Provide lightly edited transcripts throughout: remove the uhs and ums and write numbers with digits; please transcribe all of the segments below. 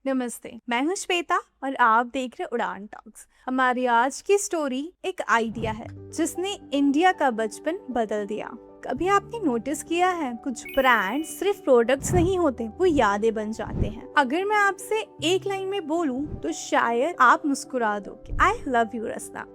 नमस्ते, मैं हूं श्वेता और आप देख रहे उड़ान टॉक्स। हमारी आज की स्टोरी एक आइडिया है जिसने इंडिया का बचपन बदल दिया। कभी आपने नोटिस किया है, कुछ ब्रांड सिर्फ प्रोडक्ट्स नहीं होते, वो यादें बन जाते हैं। अगर मैं आपसे एक लाइन में बोलूं तो शायद आप मुस्कुरा दोगे। I love you Rasna.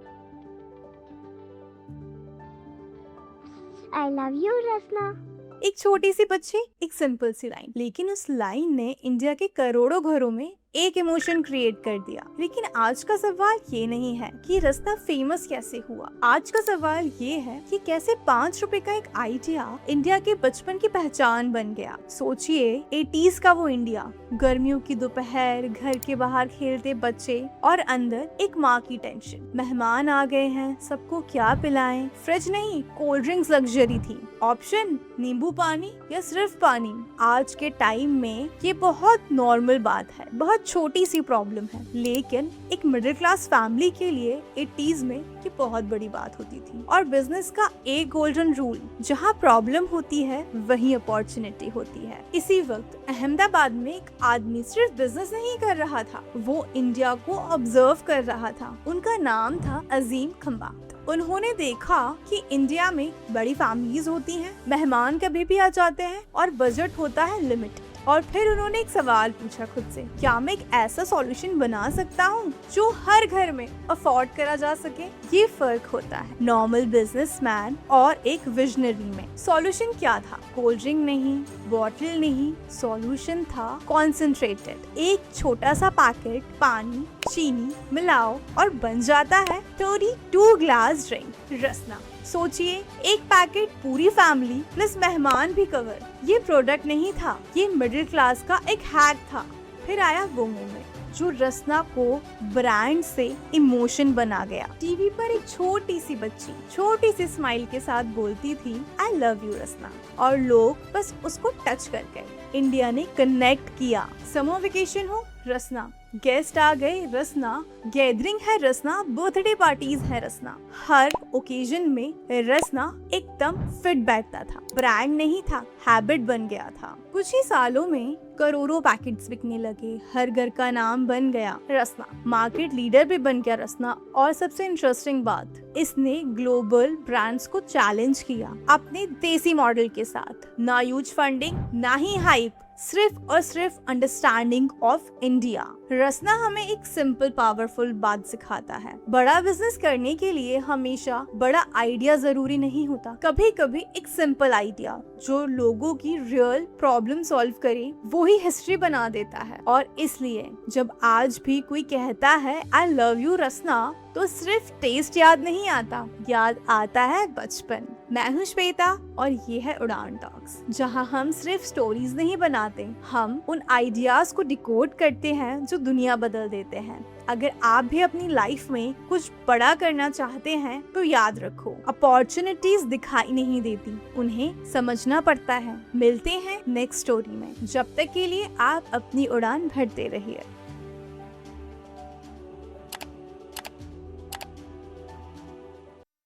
I love you Rasna. एक छोटी सी बच्ची, एक सिंपल सी लाइन, लेकिन उस लाइन ने इंडिया के करोड़ों घरों में एक इमोशन क्रिएट कर दिया। लेकिन आज का सवाल ये नहीं है कि रसना फेमस कैसे हुआ। आज का सवाल ये है कि कैसे 5 रुपए का एक आइडिया इंडिया के बचपन की पहचान बन गया। सोचिए 80s का वो इंडिया, गर्मियों की दोपहर, घर के बाहर खेलते बच्चे और अंदर एक माँ की टेंशन। मेहमान आ गए हैं, सबको क्या पिलाएं? फ्रिज नहीं, कोल्ड ड्रिंक्स लग्जरी थी। ऑप्शन नींबू पानी या सिर्फ पानी। आज के टाइम में ये बहुत नॉर्मल बात है, बहुत छोटी सी प्रॉब्लम है, लेकिन एक मिडिल क्लास फैमिली के लिए 80s में ये बहुत बड़ी बात होती थी। और बिजनेस का एक गोल्डन रूल, जहाँ प्रॉब्लम होती है वहीं अपॉर्चुनिटी होती है। इसी वक्त अहमदाबाद में एक आदमी सिर्फ बिजनेस नहीं कर रहा था, वो इंडिया को ऑब्जर्व कर रहा था। उनका नाम था अजीम खंबा। उन्होंने देखा कि इंडिया में बड़ी फैमिलीज होती हैं, मेहमान कभी भी आ जाते हैं और बजट होता है लिमिटेड। और फिर उन्होंने एक सवाल पूछा खुद से, क्या मैं एक ऐसा सॉल्यूशन बना सकता हूँ जो हर घर में अफोर्ड करा जा सके? ये फर्क होता है नॉर्मल बिजनेसमैन और एक विजनरी में। सॉल्यूशन क्या था? कोल्ड ड्रिंक नहीं, बॉटल नहीं, सॉल्यूशन था कॉन्सेंट्रेटेड। एक छोटा सा पैकेट पानी, चीनी मिलाओ और बन जाता है 32 ग्लास ड्रिंक रसना। सोचिए, एक पैकेट पूरी फैमिली प्लस मेहमान भी कवर। ये प्रोडक्ट नहीं था, ये मिडिल क्लास का एक हैक था। फिर आया वो मोमेंट जो रसना को ब्रांड से इमोशन बना गया। टीवी पर एक छोटी सी बच्ची छोटी सी स्माइल के साथ बोलती थी, आई लव यू रसना, और लोग बस उसको टच कर गए। इंडिया ने कनेक्ट किया। समर वेकेशन हो, रसना, गेस्ट आ गए, रसना, गैदरिंग है रसना, बर्थडे पार्टीज है रसना। हर ओकेजन में रसना एकदम फिट बैठता था। ब्रांड नहीं था, हैबिट बन गया था। कुछ ही सालों में करोड़ों पैकेट्स बिकने लगे, हर घर का नाम बन गया रसना, मार्केट लीडर भी बन गया रसना। और सबसे इंटरेस्टिंग बात, इसने ग्लोबल ब्रांड्स को चैलेंज किया अपने देसी मॉडल के साथ। ना ह्यूज फंडिंग, ना ही हाइप, सिर्फ और सिर्फ अंडरस्टैंडिंग ऑफ इंडिया। रसना हमें एक सिंपल पावरफुल बात सिखाता है, बड़ा बिजनेस करने के लिए हमेशा बड़ा आइडिया जरूरी नहीं होता। कभी कभी एक सिंपल आइडिया जो लोगों की रियल प्रॉब्लम सॉल्व करे, वो ही हिस्ट्री बना देता है। और इसलिए जब आज भी कोई कहता है आई लव यू रसना, तो सिर्फ टेस्ट याद नहीं आता, याद आता है बचपन। मैं हूं श्वेता और ये है उड़ान टॉक्स, जहां हम सिर्फ स्टोरीज नहीं बनाते, हम उन आइडियाज को डिकोड करते हैं जो दुनिया बदल देते हैं। अगर आप भी अपनी लाइफ में कुछ बड़ा करना चाहते हैं तो याद रखो, अपॉर्चुनिटीज दिखाई नहीं देती, उन्हें समझना पड़ता है। मिलते हैं नेक्स्ट स्टोरी में, जब तक के लिए आप अपनी उड़ान भरते रहिए।